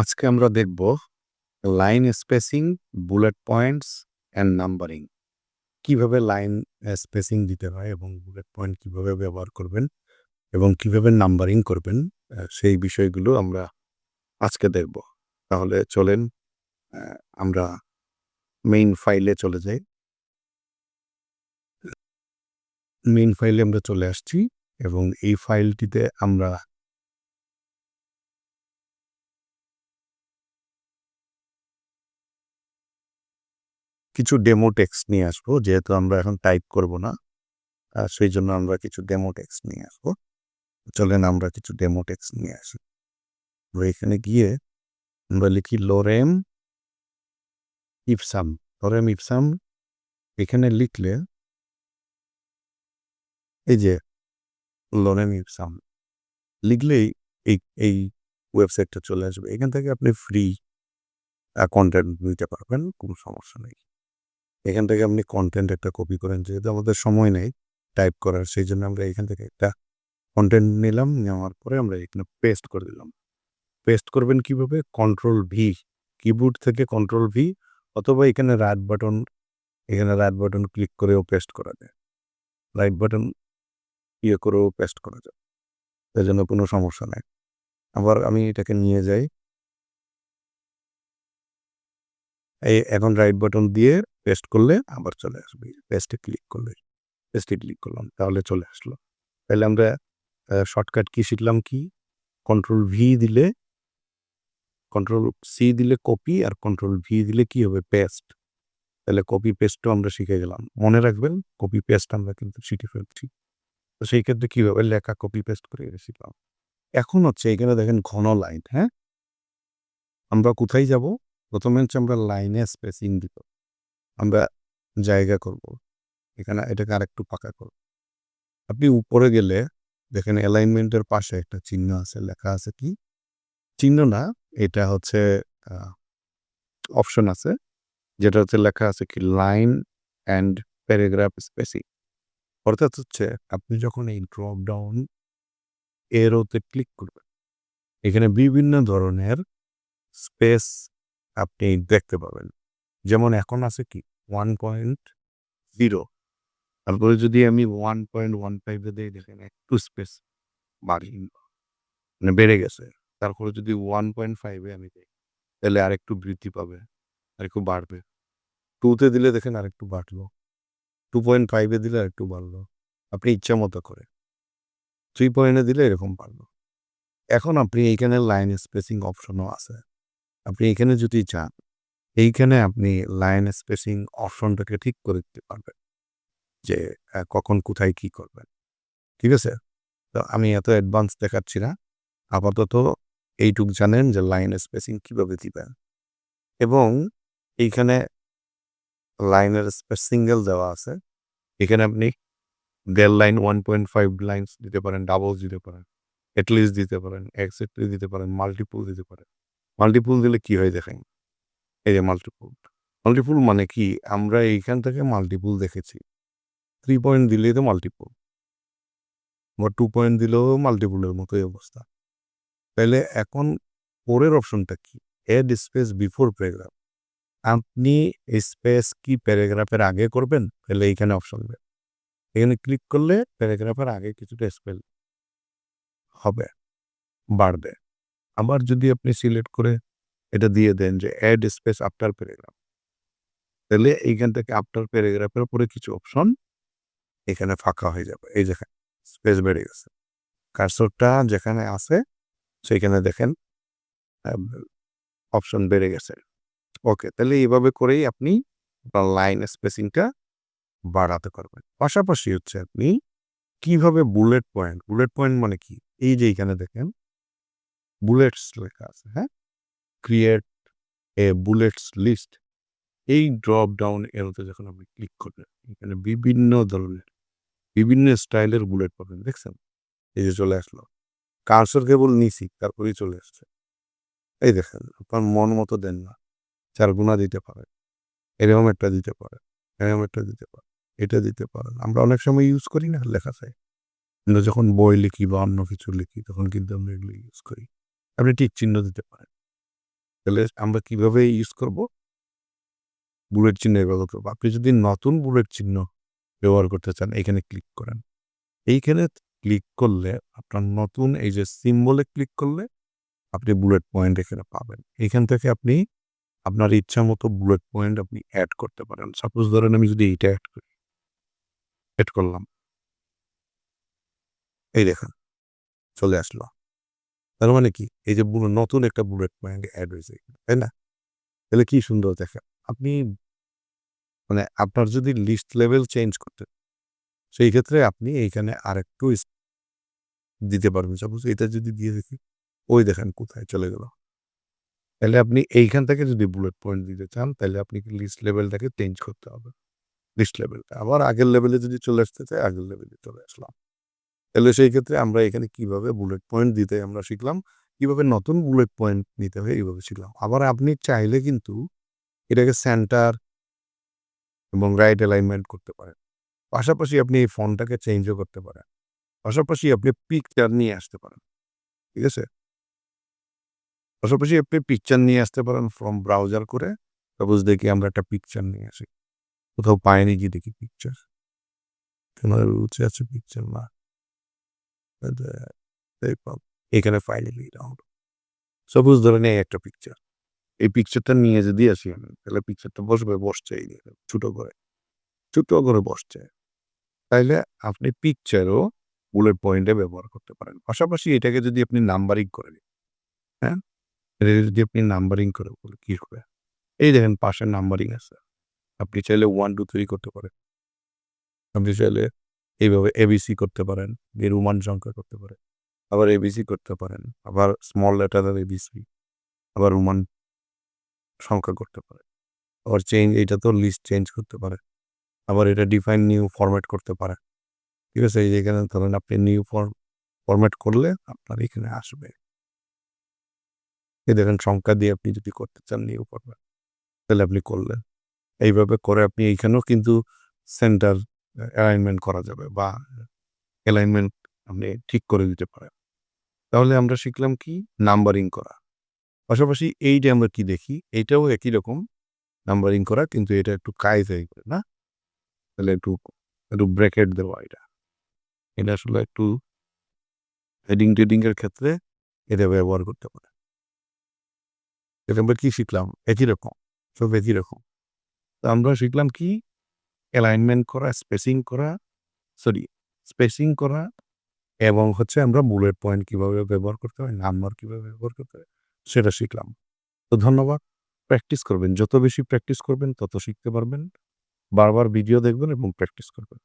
আজকে আমরা দেখব line spacing, bullet points and numbering. কিভাবে লাইন স্পেসিং দিতে হয় এবং বুলেট পয়েন্ট কিভাবে ব্যবহার করবেন এবং কিভাবে নাম্বারিং করবেন সেই বিষয়গুলো আমরা আজকে দেখব। তাহলে চলেন আমরা মেইন ফাইলে চলে যাই। মেইন ফাইলে আমরা চলে আসছি এবং এই ফাইলটিতে আমরা কিছু ডেমো টেক্সট নিয়ে আসবো। যেহেতু আমরা এখন টাইপ করব না, সেইজন্য আমরা কিছু ডেমো টেক্সট নিয়ে আসবো। চলেন আমরা কিছু ডেমো টেক্সট নিয়ে আসি। আমরা এখানে গিয়ে আমরা লিখি লোরেম ইপসাম। লোরেম ইপসাম এখানে লিখলে এই যে লোরেম ইপসাম লিখলেই এই এই ওয়েবসাইটটা চলে আসবে। এখান থেকে আপনি ফ্রি কন্টেন্ট নিতে পারবেন, কোনো সমস্যা নেই। এখান থেকে আপনি কন্টেন্ট একটা কপি করেন, যেহেতু আমাদের সময় নেই টাইপ করার, সেই জন্য আমরা এখান থেকে একটা কন্টেন্ট নিলাম, নেওয়ার পরে আমরা এখানে পেস্ট করে দিলাম। পেস্ট করবেন কিভাবে? কন্ট্রোল ভি, কিবোর্ড থেকে কন্ট্রোল ভি, অথবা এখানে রাইট বাটন ক্লিক করেও পেস্ট করা যায়। রাইট বাটন করেও পেস্ট করা যায়, এজন্য কোনো সমস্যা নাই। আবার আমি এটাকে নিয়ে যাই, এখন রাইট বাটন দিয়ে পেস্ট করলে আবার চলে আসবে। পেস্টে ক্লিক করলাম, তাহলে চলে আসলো। তাহলে আমরা শর্টকাট কি শিখলাম? কি কন্ট্রোল সি দিলে কপি, আর কন্ট্রোল ভি দিলে কি হবে? পেস্ট। তাহলে কপি পেস্টও আমরা শিখে গেলাম। মনে রাখবেন, কপি পেস্ট আমরা কিন্তু শিখে ফেলছি। তো সেই ক্ষেত্রে কিভাবে লেখা কপি পেস্ট করে শিখলাম। এখন হচ্ছে এখানে দেখেন ঘন লাইন। হ্যাঁ, আমরা কোথায় যাব? প্রথমে হচ্ছে আমরা লাইনে স্পেসিং দিব, আমরা জায়গা করব। এখানে এটাকে আরেকটু ফাঁকা করব। আপনি উপরে গেলে দেখেন অ্যালাইনমেন্টের পাশে একটা চিহ্ন আছে, লেখা আছে কি? চিহ্ন না, এটা হচ্ছে অপশন আছে, যেটা হচ্ছে লেখা আছে কি লাইন অ্যান্ড প্যারাগ্রাফ স্পেসিং। অর্থাৎ হচ্ছে আপনি যখন এই ড্রপ ডাউন এরোতে ক্লিক করবেন, এখানে বিভিন্ন ধরনের স্পেস আপনি দেখতে পাবেন। যেমন এখন আছে কি 1.0, তারপরে যদি আমি 1.15 এ দেই, দেখেন একটু স্পেস মানে বেড়ে গেছে। তারপরে যদি 1.5 এ আমি দেই, তাহলে আরেকটু বৃদ্ধি পাবে, আরেকটু বাড়বে। 2 তে দিলে দেখেন আরেকটু বাড়লো, 2.5 এ দিলে আরেকটু বাড়লো। আপনি ইচ্ছা মতো করে 3 পয়েন্টে দিলে এরকম বাড়লো। এখন আপনি এইখানে লাইন স্পেসিং অপশনও আছে। আপনি এখানে যদি চান, এইখানে আপনি লাইন স্পেসিং অপশনটাকে ঠিক করে দিতে পারবেন যে কখন কোথায় কি করবেন। ঠিক আছে? তো আমি এত অ্যাডভান্স দেখাচ্ছি না। আপাতত এইটুক জানেন যে লাইন স্পেসিং কিভাবে দিবেন। এবং এইখানে লাইনের সিঙ্গেল দেওয়া আছে। এখানে আপনি 1.5 লাইন, 1.5 লাইনস দিতে পারেন, ডাবলস দিতে পারেন, এটলিস্ট দিতে পারেন, এক্সেটলি দিতে পারেন, মাল্টিপল দিতে পারেন। মাল্টিপল দিলে কি হয় দেখেন, এই যে মাল্টিপল। মাল্টিপল মানে কি? আমরা এইখান থেকে মাল্টিপল দেখেছি। 3 পয়েন্ট দিলেই তো মাল্টিপল, বা 2 পয়েন্ট দিলেও মাল্টিপলের মতোই অবস্থা। তাইলে এখন পরের অপশনটা কি? Add space before paragraph. আপনি স্পেস কি প্যারাগ্রাফের আগে করবেন? তাহলে এইখানে অপশন দেন। এখানে ক্লিক করলে প্যারাগ্রাফের আগে কিছুটা স্পেল হবে, বাড়বে। আবার যদি আপনি সিলেক্ট করে এটা দিয়ে দেন যে এড স্পেস আফটার প্যারাগ্রাফ, তাহলে এইখান থেকে আফটার প্যারাগ্রাফের উপরে কিছু অপশন এখানে ফাঁকা হয়ে যাবে। এই দেখেন স্পেস বেড়ে গেছে। কার্সরটা যেখানে আছে সেখানে দেখেন অপশন বেড়ে গেছে। ওকে, তাহলে এইভাবে করেই আপনি আপনার লাইন স্পেসিংটা বাড়াতে পারবেন। পাশাপাশি হচ্ছে আপনি কিভাবে বুলেট পয়েন্ট মানে কি? এই যে এখানে দেখেন বুলেটস লেখা আছে। হ্যাঁ, ক্রিয়েট এ বুলেটস লিস্ট। এই ড্রপ ডাউন এরোতে যখন আপনি ক্লিক করবেন, এখানে বিভিন্ন ধরনের বিভিন্ন স্টাইলের বুলেট পাবেন। দেখছেন? এই যে চলে আসলো। কার্সর কেবল নিছি, তারপরেই চলে আসছে। এই দেখেন, আপনার মন মতো দেন না। 4 গুণা দিতে পারেন, এরকম একটা দিতে পারেন, এরকম একটা দিতে পারেন, এটা দিতে পারেন। আমরা অনেক সময় ইউজ করি না লেখা চাই, কিন্তু যখন বই লিখি বা অন্য কিছু লিখি তখন কিন্তু আমরা এগুলো ইউজ করি। আপনি টিক চিহ্ন দিতে পারেন। তাহলে আমরা কিভাবে ইউজ করব? বুলেট চিহ্ন ব্যবহার করব। আপনি যদি নতুন বুলেট চিহ্ন ব্যবহার করতে চান, এখানে ক্লিক করেন। এইখানে ক্লিক করলে আপনার নতুন এই যে সিম্বলে ক্লিক করলে আপনি বুলেট পয়েন্ট এখানে পাবেন। এখান থেকে আপনি আপনার ইচ্ছামতো বুলেট পয়েন্ট আপনি এড করতে পারেন। সাপোজ ধরেন আমি যদি এইটা এড করলাম। এই দেখেন চলে আসলো। তার মানে কি? এই যে নতুন একটা বুলেট পয়েন্ট এড হয়েছে, তাই না? তাহলে কি সুন্দর দেখেন। আপনি মানে আপনার যদি লিস্ট লেভেল চেঞ্জ করতে, সেই ক্ষেত্রে আপনি এইখানে আরেকটু দিতে পারবেন। সাপোজ এটা যদি দিয়ে দেখি, ওই দেখেন কোথায় চলে গেল। তাহলে আপনি এইখান থেকে যদি বুলেট পয়েন্ট দিতে চান, তাহলে আপনি লিস্ট লেভেলটাকে চেঞ্জ করতে হবে। লিস্ট লেভেলটা। আবার আগের লেভেলে যদি চলে আসতে চাই, আগের লেভেলে চলে আসলাম। তাহলে সেই ক্ষেত্রে আমরা এখানে কিভাবে বুলেট পয়েন্ট দিতে আমরা শিখলাম। কিভাবে নতুন বুলেট পয়েন্ট নিতে হয় এইভাবে শিখলাম। আবার আপনি চাইলে কিন্তু এটাকে সেন্টার এবং রাইট অ্যালাইনমেন্ট করতে পারেন। পাশাপাশি আপনি এই ফন্টটাকে চেঞ্জও করতে পারেন। পাশাপাশি আপনি পিকচার নিয়ে আসতে পারেন। ঠিক আছে? পাশাপাশি আপনি পিকচার নিয়ে আসতে পারেন ফ্রম ব্রাউজার করে। সাপোজ দেখি আমরা একটা পিকচার নিয়ে আসি। কোথাও পাইনি গিয়ে দেখি পিকচার। কেন রুচে আছে পিকচার না। এখানে ফাইলে নিয়ে ডাউনলোড। সাপোজ ধরেন এই একটা পিকচার। এই পিকচারটা নিয়ে যদি আসি আমি, তাহলে পিকচারটা বসছে এই যে ছোট করে বসছে। তাইলে আপনি পিকচারও বুলেট পয়েন্টে ব্যবহার করতে পারেন। পাশাপাশি এটাকে যদি আপনি নাম্বারিং করে নেন, হ্যাঁ? এটা যদি আপনি নাম্বারিং করে বলে কি হবে? এই দেখেন পাশে নাম্বারিং আছে। আপনি চাইলে 1, 2, 3 করতে পারেন। আপনি চাইলে এইভাবে এবিসি করতে পারেন, দিয়ে রোমান সংখ্যা করতে পারেন। আবার এবিসি করতে পারেন। আবার স্মল লেটারের এবিসি, আবার রোমান সংখ্যা করতে পারেন। আবার এটা তো লিস্ট চেঞ্জ করতে পারেন। আবার এটা ডিফাইন নিউ ফরম্যাট করতে পারেন। ঠিক আছে? এই যে এখানে ধরেন আপনি নিউ ফরম্যাট করলে আপনার এখানে আসবে। এই দেখেন সংখ্যা দিয়ে আপনি যদি করতে চান নিউ ফরম্যাট, তাহলে আপনি করলেন। এইভাবে করে আপনি এইখানেও কিন্তু সেন্টার অ্যালাইনমেন্ট করা যাবে বা অ্যালাইনমেন্ট আপনি ঠিক করে দিতে পারেন। তাহলে আমরা শিখলাম কি? নাম্বারিং করা। পাশাপাশি এইটা আমরা কি দেখি? এইটাও একই রকম নাম্বারিং করা, কিন্তু এটা একটু কায়দায় করে, না? তাহলে একটু ব্র্যাকেট দেওয়া এটা। এটা আসলে একটু হেডিং-টেডিং এর ক্ষেত্রে এটা ব্যবহার করতে পারে। এটা আমরা কি শিখলাম? একই রকম। সব একই রকম। তো আমরা শিখলাম কি? অ্যালাইনমেন্ট করা, স্পেসিং করা এবং হচ্ছে আমরা বুলেট পয়েন্ট কিভাবে ব্যবহার করতে হয়, নাম্বার কিভাবে ব্যবহার করতে হয়, সেটা শিখলাম। তো ধন্যবাদ। প্র্যাকটিস করবেন। যত বেশি প্র্যাকটিস করবেন তত শিখতে পারবেন। বারবার ভিডিও দেখবেন এবং প্র্যাকটিস করবেন।